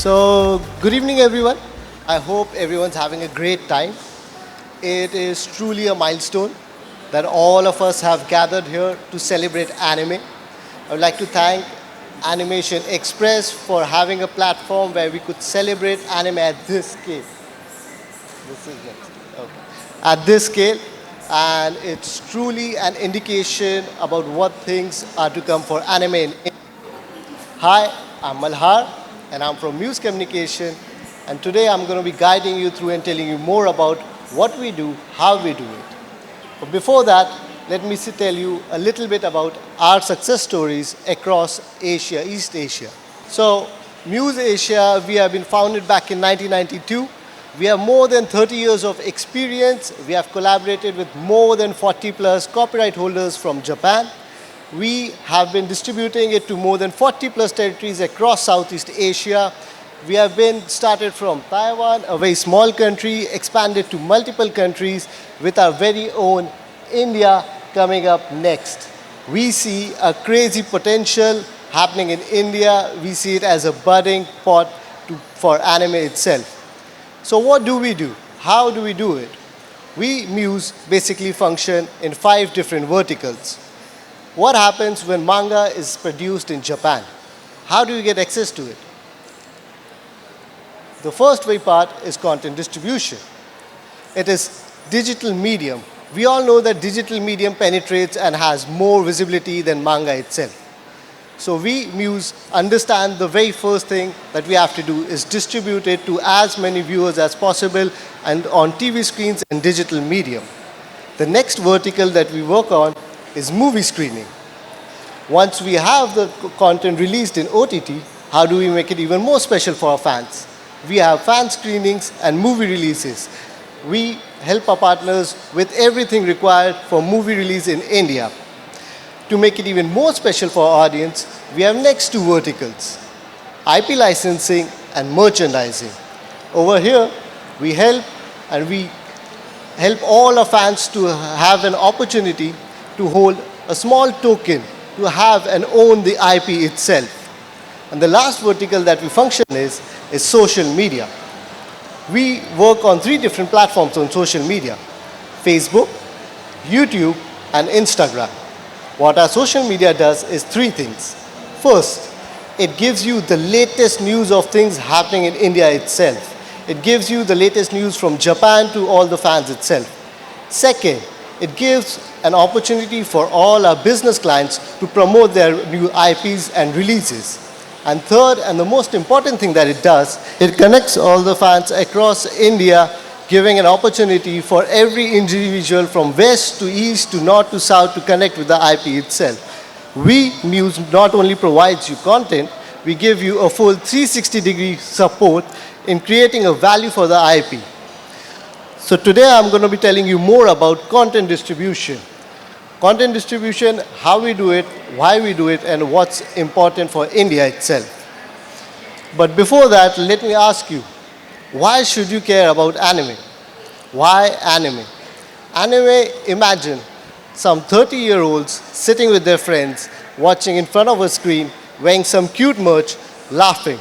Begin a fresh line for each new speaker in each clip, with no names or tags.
So, good evening, everyone. I hope everyone's having a great time. It is truly a milestone that all of us have gathered here to celebrate anime. I would like to thank Animation Express for having a platform where we could celebrate anime at this scale. This is next. Okay. At this scale, and it's truly an indication about what things are to come for anime in India. Hi, I'm Malhar, and I'm from Muse Communication, and today I'm going to be guiding you through and telling you more about what we do, how we do it. But before that, let me tell you a little bit about our success stories across Asia, East Asia. So, Muse Asia, we have been founded back in 1992. We have more than 30 years of experience. We have collaborated with more than 40 plus copyright holders from Japan. We have been distributing it to more than 40 plus territories across Southeast Asia. We have been started from Taiwan, a very small country, expanded to multiple countries with our very own India coming up next. We see a crazy potential happening in India. We see it as a budding pot for anime itself. So what do we do? How do we do it? We, Muse, basically function in 5 different verticals. What happens when manga is produced in Japan? How do you get access to it? The first way part is content distribution. It is digital medium. We all know that digital medium penetrates and has more visibility than manga itself. So we, Muse, understand the very first thing that we have to do is distribute it to as many viewers as possible and on TV screens and digital medium. The next vertical that we work on is movie screening. Once we have the content released in OTT, how do we make it even more special for our fans? We have fan screenings and movie releases. We help our partners with everything required for movie release in India. To make it even more special for our audience, we have next 2 verticals, IP licensing and merchandising. Over here, we help all our fans to have an opportunity to hold a small token, to have and own the IP itself. And the last vertical that we function is social media. We work on 3 different platforms on social media: Facebook, YouTube, and Instagram. What our social media does is 3 things. First, it gives you the latest news of things happening in India itself. It gives you the latest news from Japan to all the fans itself. Second, it gives an opportunity for all our business clients to promote their new IPs and releases. And third, and the most important thing that it does, it connects all the fans across India, giving an opportunity for every individual from west to east to north to south to connect with the IP itself. We, Muse, not only provides you content, we give you a full 360-degree support in creating a value for the IP. So today I'm going to be telling you more about content distribution. Content distribution, how we do it, why we do it, and what's important for India itself. But before that, let me ask you, why should you care about anime? Why anime? Anime, imagine some 30-year-olds sitting with their friends, watching in front of a screen, wearing some cute merch, laughing.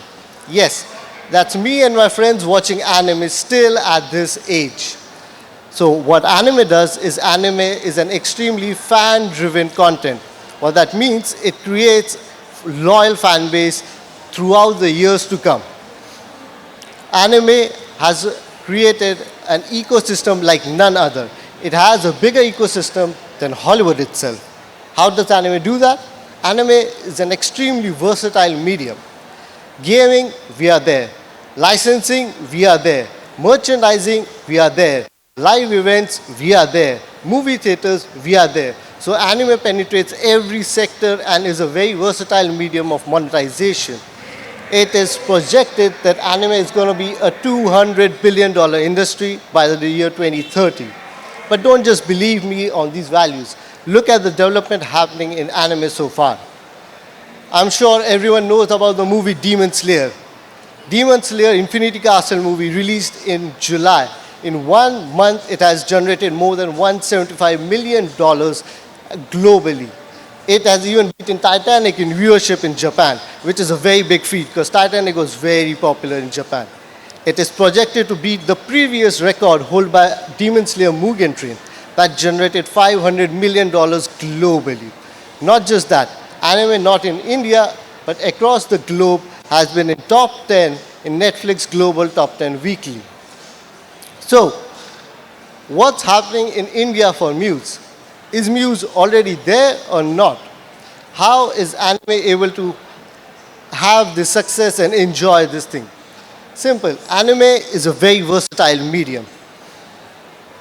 Yes, that's me and my friends watching anime still at this age. So what anime does is anime is an extremely fan-driven content. What that means, it creates loyal fan base throughout the years to come. Anime has created an ecosystem like none other. It has a bigger ecosystem than Hollywood itself. How does anime do that? Anime is an extremely versatile medium. Gaming, we are there. Licensing, we are there. Merchandising, we are there. Live events, we are there. Movie theaters, we are there. So anime penetrates every sector and is a very versatile medium of monetization. It is projected that anime is going to be a $200 billion industry by the year 2030. But don't just believe me on these values. Look at the development happening in anime so far. I'm sure everyone knows about the movie Demon Slayer. Demon Slayer Infinity Castle movie released in July. In 1 month, it has generated more than $175 million globally. It has even beaten Titanic in viewership in Japan, which is a very big feat because Titanic was very popular in Japan. It is projected to beat the previous record held by Demon Slayer Mugen Train that generated $500 million globally. Not just that, anime not in India but across the globe has been in top 10 in Netflix Global Top 10 Weekly. So, what's happening in India for Muse? Is Muse already there or not? How is anime able to have this success and enjoy this thing? Simple. Anime is a very versatile medium.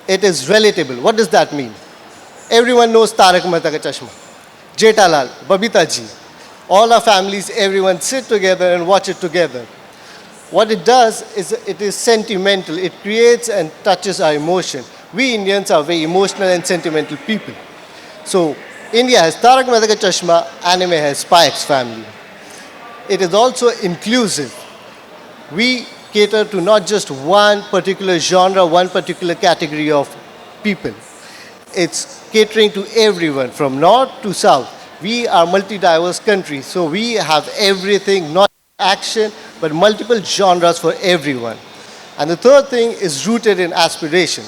It is relatable. What does that mean? Everyone knows Tarak Mehta Ka Chashma, Jetalal, Babita Ji. All our families, everyone sit together and watch it together. What it does is it is sentimental. It creates and touches our emotion. We Indians are very emotional and sentimental people. So India has Tarak Mehta Ka Chashma, anime has Spy X Family. It is also inclusive. We cater to not just one particular genre, one particular category of people. It's catering to everyone from north to south. We are multi-diverse country, so we have everything, not action, but multiple genres for everyone. And the third thing is rooted in aspiration.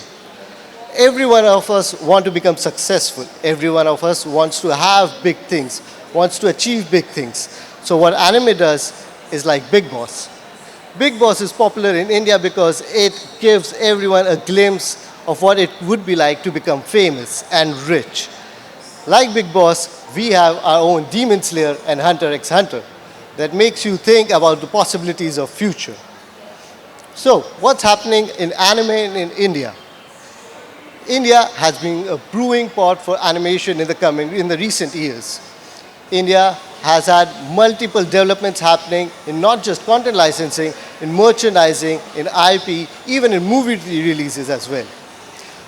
Every one of us want to become successful. Every one of us wants to have big things, wants to achieve big things. So what anime does is like Big Boss. Big Boss is popular in India because it gives everyone a glimpse of what it would be like to become famous and rich. Like Big Boss, we have our own Demon Slayer and Hunter x Hunter that makes you think about the possibilities of future. So, what's happening in anime in India? India has been a brewing pot for animation in the recent years. India has had multiple developments happening in not just content licensing, in merchandising, in IP, even in movie releases as well.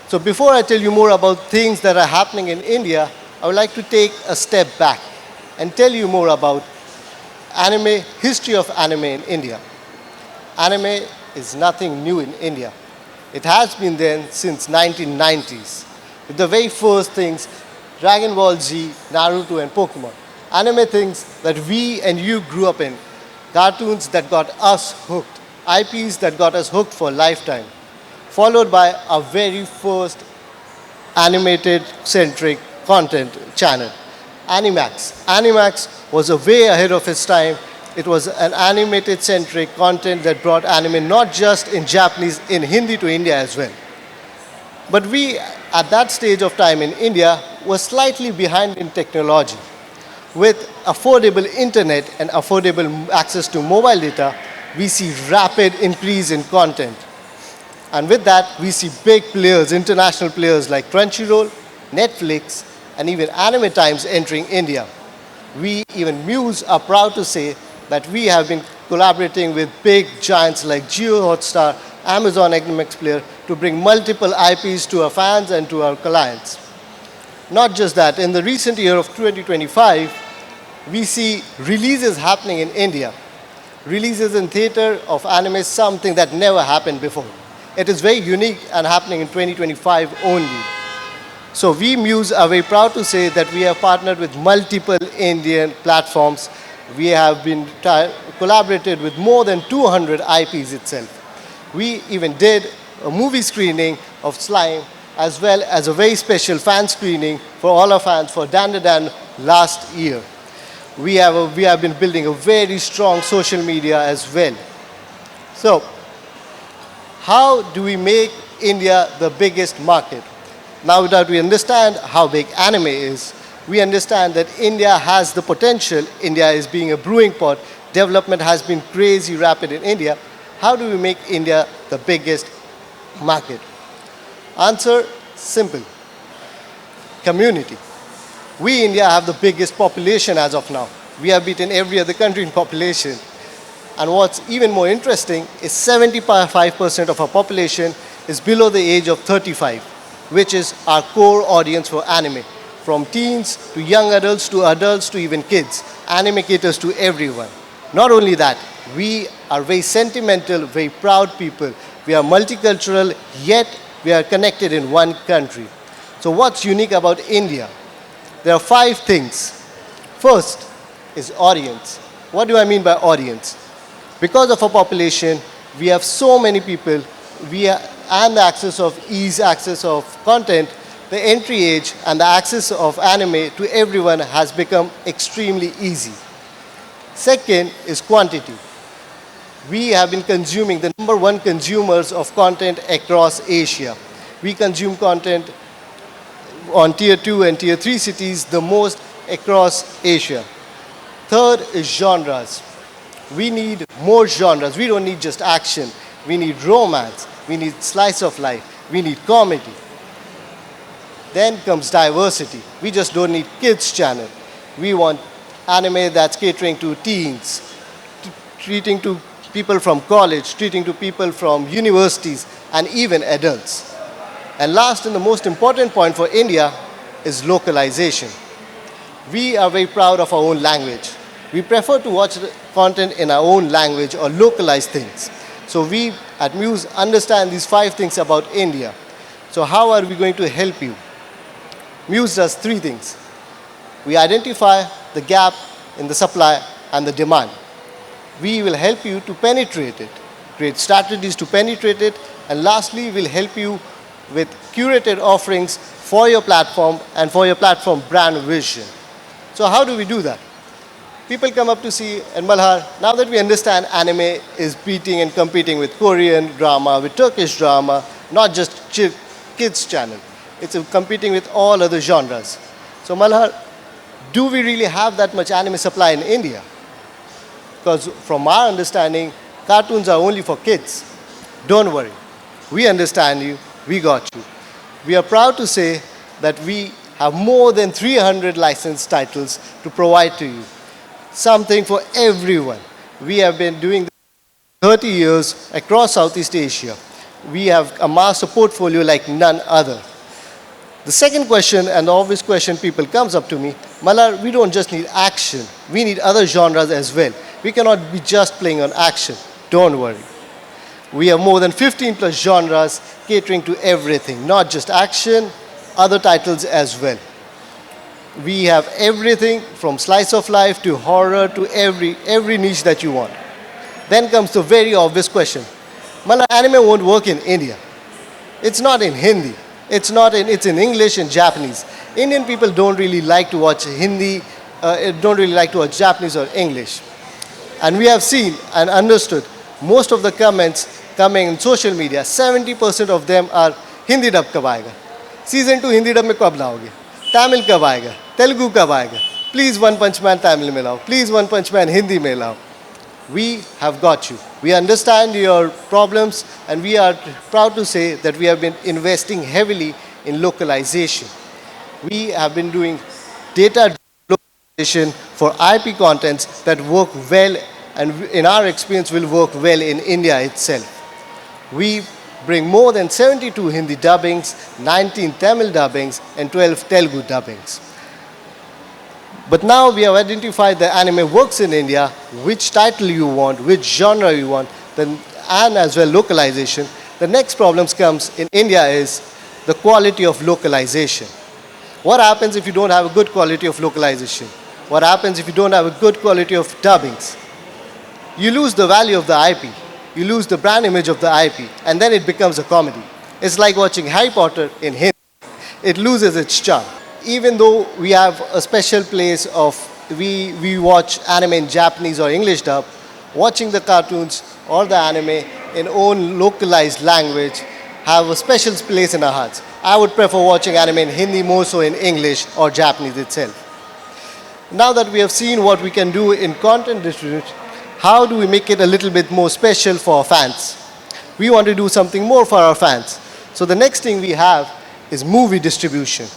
So before I tell you more about things that are happening in India, I would like to take a step back and tell you more about history of anime in India. Anime is nothing new in India. It has been there since 1990s. With the very first things, Dragon Ball Z, Naruto and Pokemon. Anime things that we and you grew up in. Cartoons that got us hooked. IPs that got us hooked for a lifetime. Followed by our very first animated centric content channel, Animax. Animax was a way ahead of its time. It was an animated centric content that brought anime not just in Japanese, in Hindi to India as well. But we, at that stage of time in India, were slightly behind in technology. With affordable internet and affordable access to mobile data, we see rapid increase in content. And with that, we see big players, international players like Crunchyroll, Netflix, and even Anime Times entering India. We, even Muse, are proud to say that we have been collaborating with big giants like Jio Hotstar, Amazon AnimationXpress to bring multiple IPs to our fans and to our clients. Not just that, in the recent year of 2025, we see releases happening in India. Releases in theater of anime is something that never happened before. It is very unique and happening in 2025 only. So we Muse are very proud to say that we have partnered with multiple Indian platforms. We have been collaborated with more than 200 IPs itself. We even did a movie screening of Slime as well as a very special fan screening for all our fans for Dan last year. We have been building a very strong social media as well. So, how do we make India the biggest market? Now that we understand how big anime is, we understand that India has the potential. India is being a brewing pot. Development has been crazy rapid in India. How do we make India the biggest market? Answer, simple. Community. We, India, have the biggest population as of now. We have beaten every other country in population. And what's even more interesting is 75% of our population is below the age of 35, which is our core audience for anime. From teens to young adults to even kids. Anime caters to everyone. Not only that, we are very sentimental, very proud people. We are multicultural, yet we are connected in one country. So what's unique about India? There are 5 things. First is audience. What do I mean by audience? Because of our population, we have so many people, and the access of content, the entry age and the access of anime to everyone has become extremely easy. Second is quantity. We have been consuming the number one consumers of content across Asia. We consume content on tier 2 and tier 3 cities the most across Asia. Third is genres. We need more genres. We don't need just action. We need romance. We need slice of life. We need comedy. Then comes diversity. We just don't need kids channel. We want anime that's catering to teens, treating to people from college, treating to people from universities, and even adults. And last and the most important point for India is localization. We are very proud of our own language. We prefer to watch the content in our own language or localize things. So we at Muse understand these 5 things about India. So how are we going to help you? Muse does 3 things. We identify the gap in the supply and the demand. We will help you to penetrate it, create strategies to penetrate it, and lastly, we'll help you with curated offerings for your platform and for your platform brand vision. So how do we do that? People come up to see in Malhar, now that we understand anime is beating and competing with Korean drama, with Turkish drama, not just kids channel. It's competing with all other genres. So Malhar, do we really have that much anime supply in India? Because from our understanding, cartoons are only for kids. Don't worry. We understand you. We got you. We are proud to say that we have more than 300 licensed titles to provide to you. Something for everyone. We have been doing this for 30 years across Southeast Asia. We have amassed a portfolio like none other. The second question, and the obvious question people comes up to me, Malhar, we don't just need action. We need other genres as well. We cannot be just playing on action. Don't worry. We have more than 15 plus genres catering to everything, not just action, other titles as well. We have everything from slice of life to horror to every niche that you want. Then comes the very obvious question. Malhar, anime won't work in India. It's not in Hindi. It's in English and Japanese. Indian people don't really like to watch Hindi, don't really like to watch Japanese or English. And we have seen and understood most of the comments coming in social media, 70% of them are Hindi dub kab aayega. Season 2 Hindi dub mein kab laoge? Tamil kab aayega? Telugu kab aayega? Please One Punch Man Tamil mein lao. Please One Punch Man Hindi mein lao. We have got you. We understand your problems, and we are proud to say that we have been investing heavily in localization. We have been doing data localization for IP contents that work well, and in our experience will work well in India itself. We bring more than 72 Hindi dubbings, 19 Tamil dubbings, and 12 Telugu dubbings. But now we have identified that anime works in India, which title you want, which genre you want, and as well localization. The next problem comes in India is the quality of localization. What happens if you don't have a good quality of localization? What happens if you don't have a good quality of dubbings? You lose the value of the IP. You lose the brand image of the IP, and then it becomes a comedy. It's like watching Harry Potter in Hindi. It loses its charm. Even though we have a special place of, we watch anime in Japanese or English dub, watching the cartoons or the anime in own localized language have a special place in our hearts. I would prefer watching anime in Hindi more so in English or Japanese itself. Now that we have seen what we can do in content distribution, how do we make it a little bit more special for our fans? We want to do something more for our fans. So the next thing we have is movie distribution.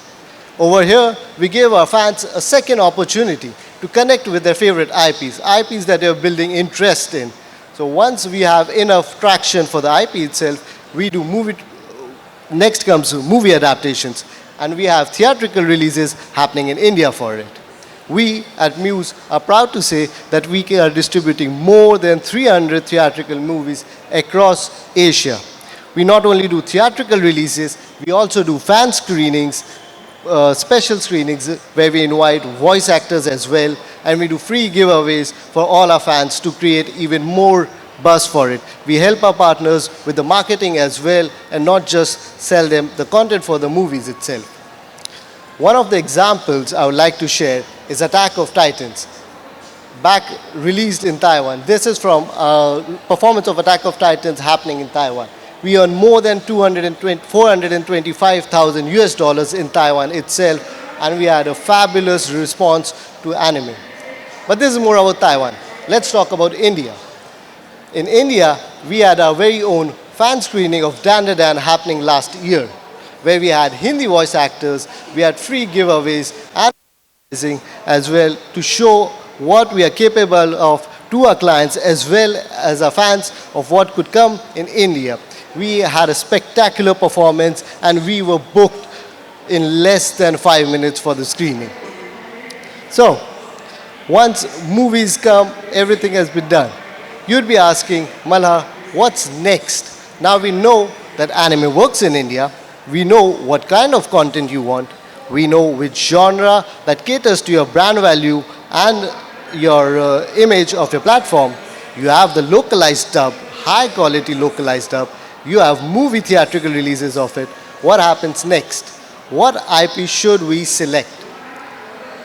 Over here, we give our fans a second opportunity to connect with their favorite IPs that they're building interest in. So once we have enough traction for the IP itself, we do next comes movie adaptations, and we have theatrical releases happening in India for it. We at Muse are proud to say that we are distributing more than 300 theatrical movies across Asia. We not only do theatrical releases, we also do fan screenings, special screenings where we invite voice actors as well, and we do free giveaways for all our fans to create even more buzz for it. We help our partners with the marketing as well, and not just sell them the content for the movies itself. One of the examples I would like to share is Attack of Titans, back released in Taiwan. This is from performance of Attack of Titans happening in Taiwan. We earned more than 425,000 US dollars in Taiwan itself, and we had a fabulous response to anime. But this is more about Taiwan. Let's talk about India. In India, we had our very own fan screening of Dan Da Dan happening last year, where we had Hindi voice actors, we had free giveaways, and as well to show what we are capable of to our clients as well as our fans of what could come in India. We had a spectacular performance and we were booked in less than 5 minutes for the screening. So, once movies come, everything has been done. You'd be asking, Malhar, what's next? Now we know that anime works in India. We know what kind of content you want. We know which genre that caters to your brand value and your image of your platform. You have the localized dub, high quality localized dub. You have movie theatrical releases of it. What happens next? What IP should we select?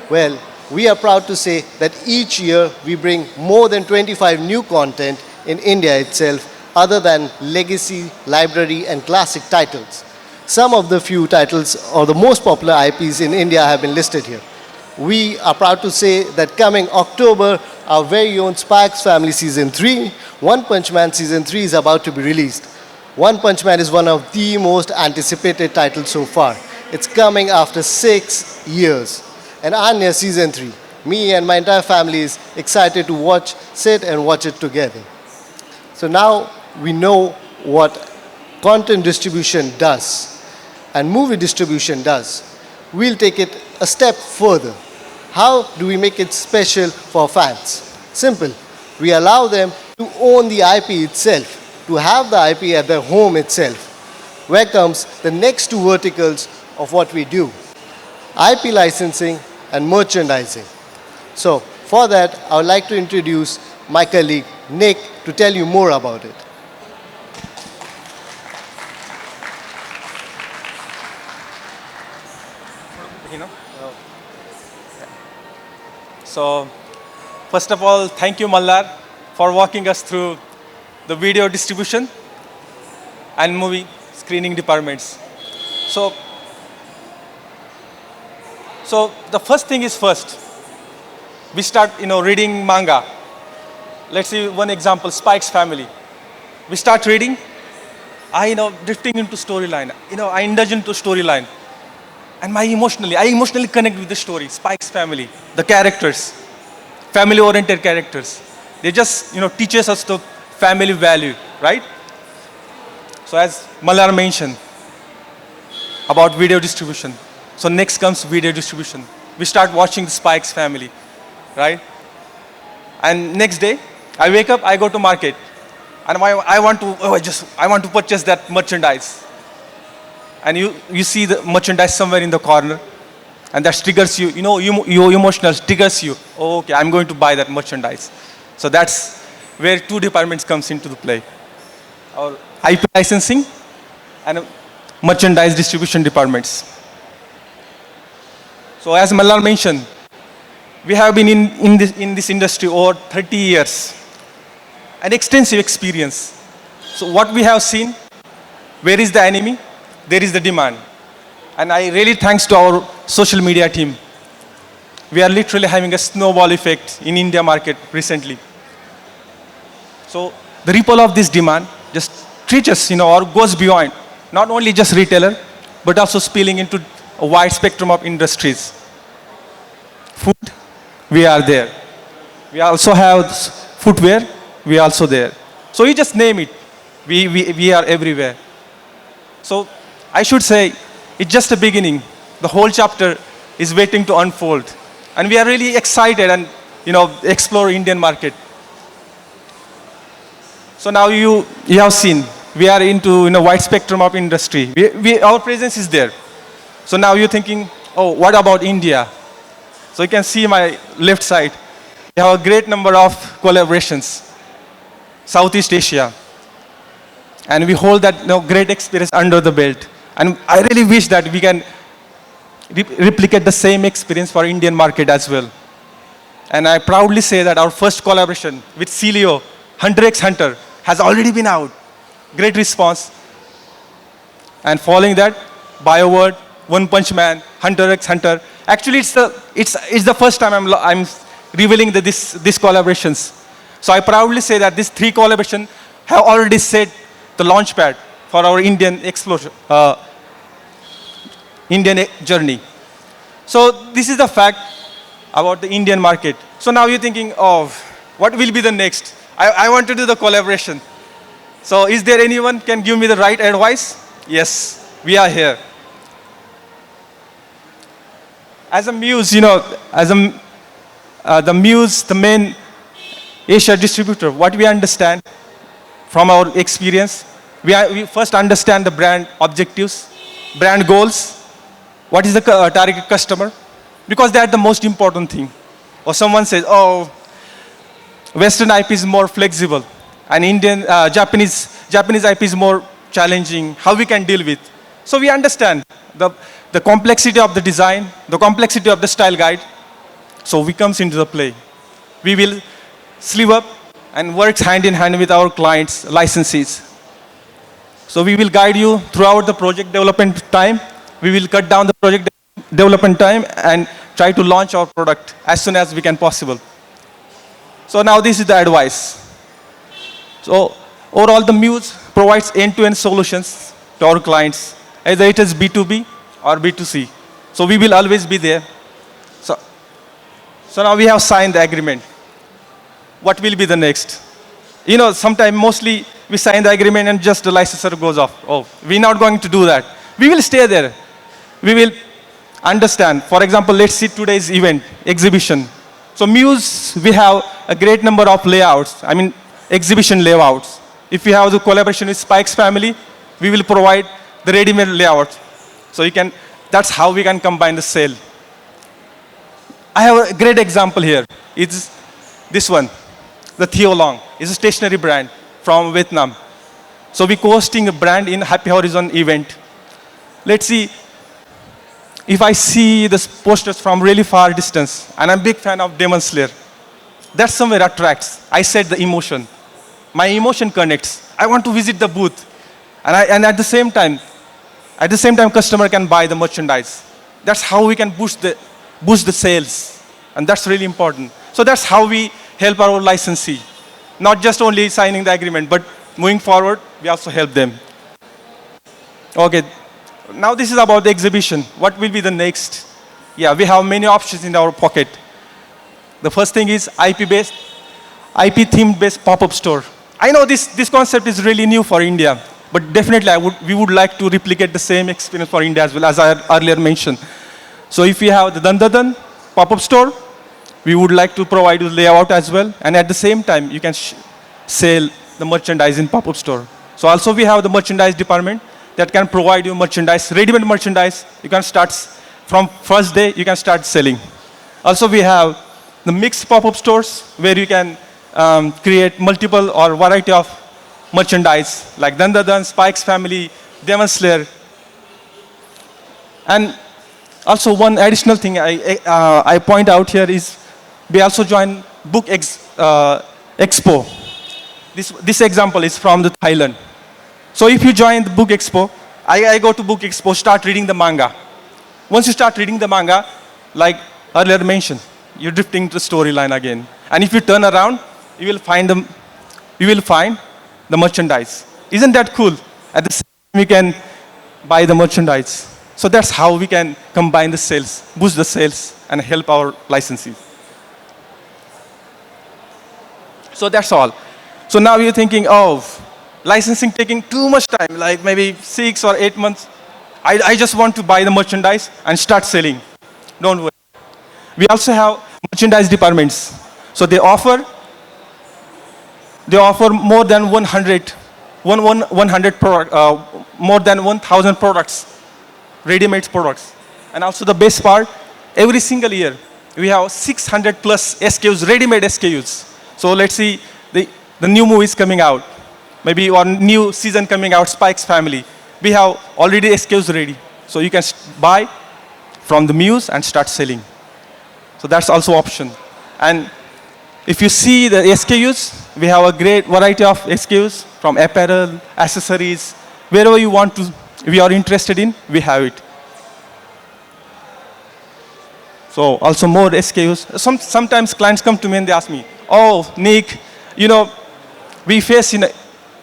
Well, we are proud to say that each year we bring more than 25 new content in India itself, other than legacy, library, and classic titles. Some of the few titles or the most popular IPs in India have been listed here. We are proud to say that coming October, our very own Spy X Family Season 3, One Punch Man Season 3 is about to be released. One Punch Man is one of the most anticipated titles so far. It's coming after 6 years. And Anya Season 3. Me and my entire family is excited to sit and watch it together. So now we know what content distribution does and movie distribution does. We'll take it a step further. How do we make it special for fans? Simple. We allow them to own the IP itself, to have the IP at their home itself. Where comes the next two verticals of what we do: IP licensing and merchandising. So for that, I would like to introduce my colleague Nick to tell you more about it.
So, first of all, thank you, Malhar, for walking us through the video distribution and movie screening departments. So the first thing is first. We start, reading manga. Let's see one example, Spy X Family. We start reading. Drifting into storyline. I indulge into storyline. And I emotionally connect with the story, Spy X Family, the characters, family-oriented characters. They just, teaches us the family value, right? So as Malhar mentioned about video distribution. So next comes video distribution. We start watching the Spy X Family, right? And next day, I wake up, I go to market, and I want to purchase that merchandise. And you see the merchandise somewhere in the corner, and that triggers you. You emotional triggers you. Oh, okay, I'm going to buy that merchandise. So that's where two departments comes into the play: our IP licensing and merchandise distribution departments. So as Malhar mentioned, we have been in this industry over 30 years, an extensive experience. So what we have seen, where is the enemy? There is the demand. And I really thanks to our social media team. We are literally having a snowball effect in India market recently. So the ripple of this demand just reaches, or goes beyond, not only just retailer, but also spilling into a wide spectrum of industries. Food, we are there. We also have footwear, we are also there. So you just name it, we are everywhere. So I should say, it's just a beginning. The whole chapter is waiting to unfold. And we are really excited and, explore Indian market. So now you have seen, we are into, wide spectrum of industry. Our presence is there. So now you're thinking, oh, what about India? So you can see my left side. We have a great number of collaborations, Southeast Asia, and we hold that great experience under the belt. And I really wish that we can replicate the same experience for Indian market as well. And I proudly say that our first collaboration with Celio, Hunter x Hunter, has already been out. Great response. And following that, BioWord, One Punch Man, Hunter x Hunter. Actually, it's the first time I'm revealing these collaborations. So I proudly say that these three collaborations have already set the launchpad for our Indian explosion, Indian journey. So this is the fact about the Indian market. So now you're thinking of what will be the next? I want to do the collaboration. So is there anyone can give me the right advice? Yes, we are here. As a Muse, the Muse, the main Asia distributor, what we understand from our experience, we first understand the brand objectives, brand goals, what is the target customer, because they are the most important thing. Or someone says, oh, Western IP is more flexible, and Japanese IP is more challenging, how we can deal with. So we understand the complexity of the design, the complexity of the style guide. So we comes into the play. We will sleeve up and work hand in hand with our clients, licensees. So we will guide you throughout the project development time. We will cut down the project development time and try to launch our product as soon as we can possible. So now this is the advice. So overall, the Muse provides end-to-end solutions to our clients, either it is B2B or B2C. So we will always be there. So now we have signed the agreement. What will be the next? Sometimes mostly we sign the agreement and just the licensor goes off. Oh, we're not going to do that. We will stay there. We will understand. For example, let's see today's event, exhibition. So Muse, we have a great number of layouts, exhibition layouts. If we have the collaboration with Spike's family, we will provide the ready-made layout. So that's how we can combine the sale. I have a great example here. It's this one, the Theo Long. It's a stationery brand from Vietnam. So we're hosting a brand in Happy Horizon event. Let's see, if I see the posters from really far distance, and I'm a big fan of Demon Slayer, that somewhere attracts. I said the emotion. My emotion connects. I want to visit the booth. And at the same time, customer can buy the merchandise. That's how we can boost the sales. And that's really important. So that's how we help our licensee. Not just only signing the agreement, but moving forward, we also help them. Okay, now this is about the exhibition. What will be the next? Yeah, we have many options in our pocket. The first thing is IP-based, IP-themed-based pop-up store. I know this concept is really new for India, but definitely we would like to replicate the same experience for India as well, as I earlier mentioned. So if we have the Dandadan pop-up store, we would like to provide you the layout as well, and at the same time, you can sell the merchandise in pop-up store. So also we have the merchandise department that can provide you merchandise, ready-made merchandise. You can start from first day, you can start selling. Also we have the mixed pop-up stores where you can create multiple or variety of merchandise like Dandadan, Spike's family, Demon Slayer. And also one additional thing I point out here is we also join Book Expo. This example is from the Thailand. So if you join the Book Expo, I go to Book Expo, start reading the manga. Once you start reading the manga, like earlier mentioned, you're drifting to the storyline again. And if you turn around, you will find the merchandise. Isn't that cool? At the same time, you can buy the merchandise. So that's how we can combine the sales, boost the sales, and help our licensees. So that's all. So now you're thinking, oh, licensing taking too much time, like maybe 6 or 8 months. I just want to buy the merchandise and start selling. Don't worry. We also have merchandise departments. So they offer more than 100 product, more than 1,000 products, ready-made products. And also the best part, every single year, we have 600 plus SKUs, ready-made SKUs. So let's see the new movies coming out, maybe one new season coming out, Spike's Family. We have already SKUs ready. So you can buy from the Muse and start selling. So that's also option. And if you see the SKUs, we have a great variety of SKUs from apparel, accessories, wherever you want to, we are interested in, we have it. So also more SKUs. Sometimes clients come to me and they ask me, oh, Nick, you know, we face a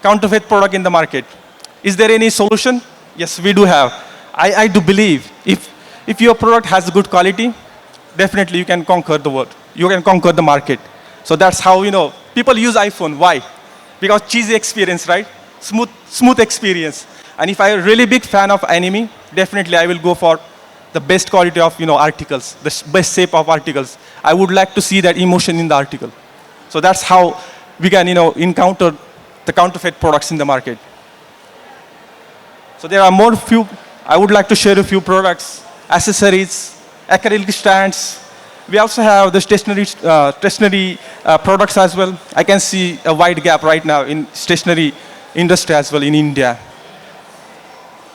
counterfeit product in the market. Is there any solution? Yes, we do have. I do believe if your product has good quality, definitely you can conquer the world. You can conquer the market. So that's how, people use iPhone. Why? Because cheesy experience, right? Smooth experience. And if I'm a really big fan of anime, definitely I will go for the best quality of, articles, the best shape of articles. I would like to see that emotion in the article. So that's how we can, encounter the counterfeit products in the market. So there are more few, I would like to share a few products, accessories, acrylic stands. We also have the stationery products as well. I can see a wide gap right now in stationery industry as well in India.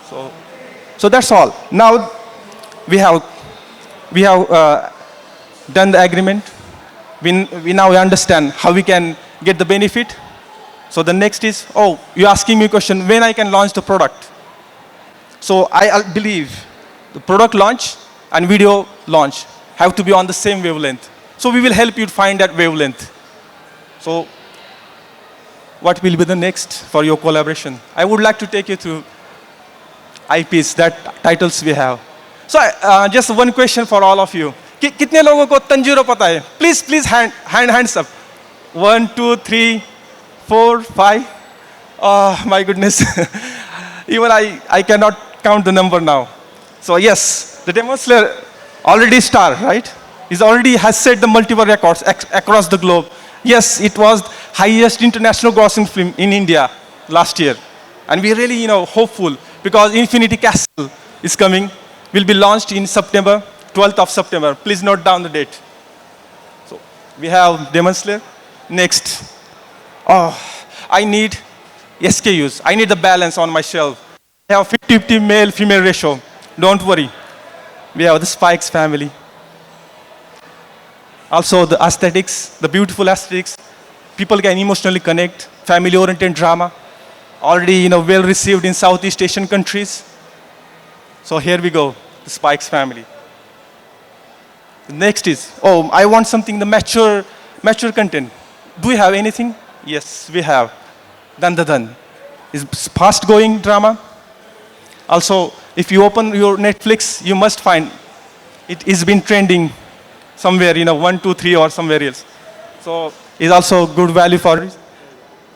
So that's all. Now we have done the agreement. We now understand how we can get the benefit. So the next is, oh, you're asking me a question, when I can launch the product. So I believe the product launch and video launch have to be on the same wavelength. So we will help you find that wavelength. So what will be the next for your collaboration? I would like to take you through IPs, that titles we have. So just one question for all of you. कितने लोगों को Tanjiro पता है? Please hands up. 1, 2, 3, 4, 5. Oh my goodness. Even I cannot count the number now. So yes, the Demon Slayer already star, right? He already has set the multiple records across the globe. Yes, it was highest international grossing film in India last year. And we're really, hopeful because Infinity Castle is coming, will be launched in September, 12th of September. Please note down the date. So we have Demon Slayer. Next. Oh, I need SKUs. I need the balance on my shelf. I have 50-50 male-female ratio. Don't worry. We have the Spikes family. Also the aesthetics, the beautiful aesthetics. People can emotionally connect. Family-oriented drama. Already, well received in Southeast Asian countries. So here we go, the Spikes family. The next is, oh, I want something, the mature content. Do we have anything? Yes, we have. Dan. It's fast-going drama. Also, if you open your Netflix, you must find it has been trending somewhere, 1, 2, 3 or somewhere else. So it's also good value for it.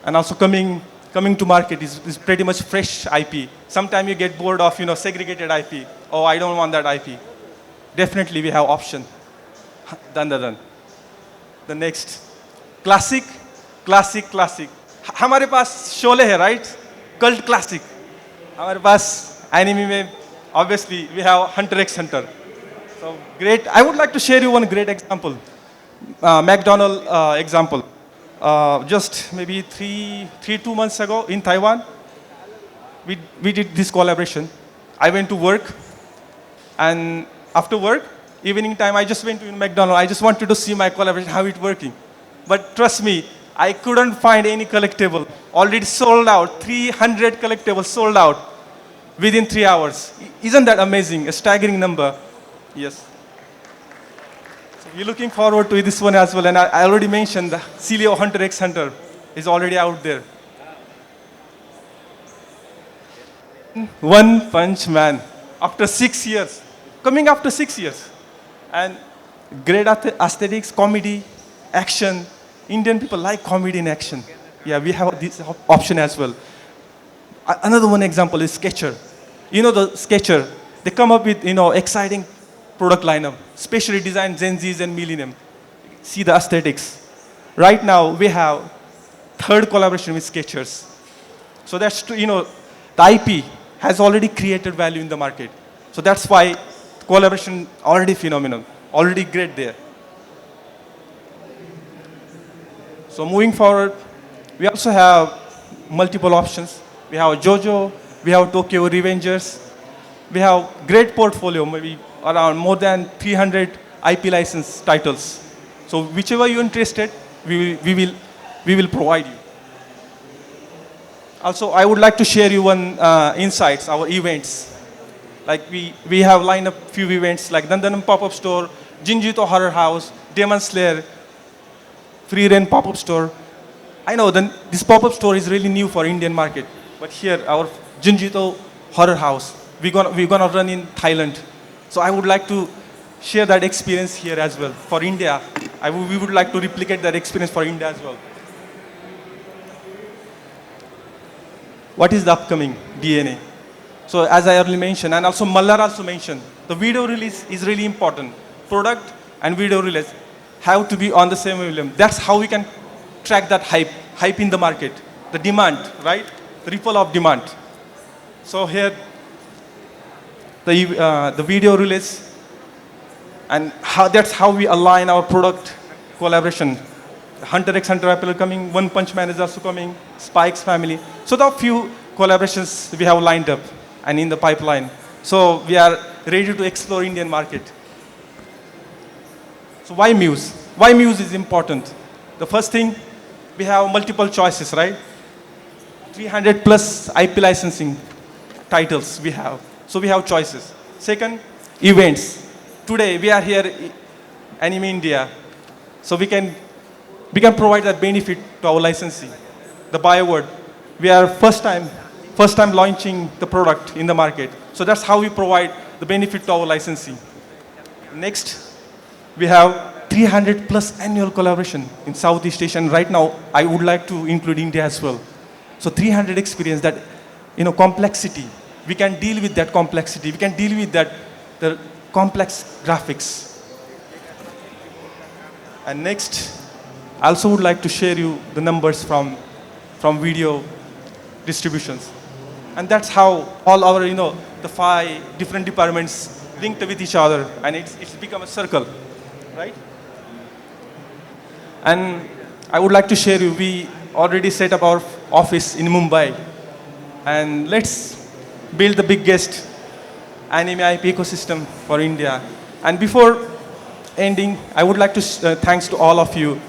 And also coming to market is pretty much fresh IP. Sometimes you get bored of, segregated IP. Oh, I don't want that IP. Definitely we have option. Dan. The next. Classic. हमारे पास शोले है, right? Cult classic. हमारे पास anime में, obviously, we have Hunter x Hunter. So great. I would like to share you one great example. McDonald example. Just maybe 2 months ago in Taiwan, we did this collaboration. I went to work, and after work, evening time, I just went to McDonald. I just wanted to see my collaboration, how it's working. But trust me, I couldn't find any collectible. Already sold out. 300 collectibles sold out within 3 hours. Isn't that amazing? A staggering number. Yes. So we're looking forward to this one as well. And I already mentioned the Celio Hunter x Hunter is already out there. One Punch Man. After 6 years. Coming after 6 years. And great aesthetics, comedy, action. Indian people like comedy and action. Yeah, we have this option as well. Another one example is Sketcher. The Sketcher, they come up with, exciting product lineup, specially designed Gen Zs and Millennium. See the aesthetics. Right now, we have third collaboration with Skechers. So that's, the IP has already created value in the market. So that's why collaboration already phenomenal, already great there. So moving forward, we also have multiple options. We have JoJo, we have Tokyo Revengers, we have great portfolio, maybe around more than 300 IP license titles. So whichever you're interested, we will provide you. Also, I would like to share you one insights, our events. Like we have lined up few events like Dandanam Pop-Up Store, Jinjito Horror House, Demon Slayer, Free Reign Pop-Up Store. I know this pop-up store is really new for Indian market, but here our Jinjito Horror House, we're gonna run in Thailand. So I would like to share that experience here as well for India. We would like to replicate that experience for India as well. What is the upcoming DNA? So as I earlier mentioned, and also Malhar also mentioned, the video release is really important. Product and video release have to be on the same wavelength. That's how we can track that hype in the market, the demand, right? The ripple of demand. So here, the video release, and that's how we align our product collaboration. Hunter x Hunter Apple coming, One Punch Man is also coming, Spike's Family. So there are few collaborations we have lined up and in the pipeline. So we are ready to explore Indian market. So why Muse? Why Muse is important? The first thing, we have multiple choices, right? 300 plus IP licensing titles we have. So we have choices. Second, events. Today we are here, Anime India. So we can provide that benefit to our licensee. The byword, we are first time launching the product in the market. So that's how we provide the benefit to our licensee. Next, we have 300 plus annual collaboration in Southeast Asia. And right now, I would like to include India as well. So 300 experience, that complexity. We can deal with that complexity. We can deal with that the complex graphics. And next, I also would like to share you the numbers from video distributions. And that's how all our, the 5 different departments linked with each other, and it's become a circle, right? And I would like to share you, we already set up our office in Mumbai, and let's build the biggest anime IP ecosystem for India. And before ending, I would like to thanks to all of you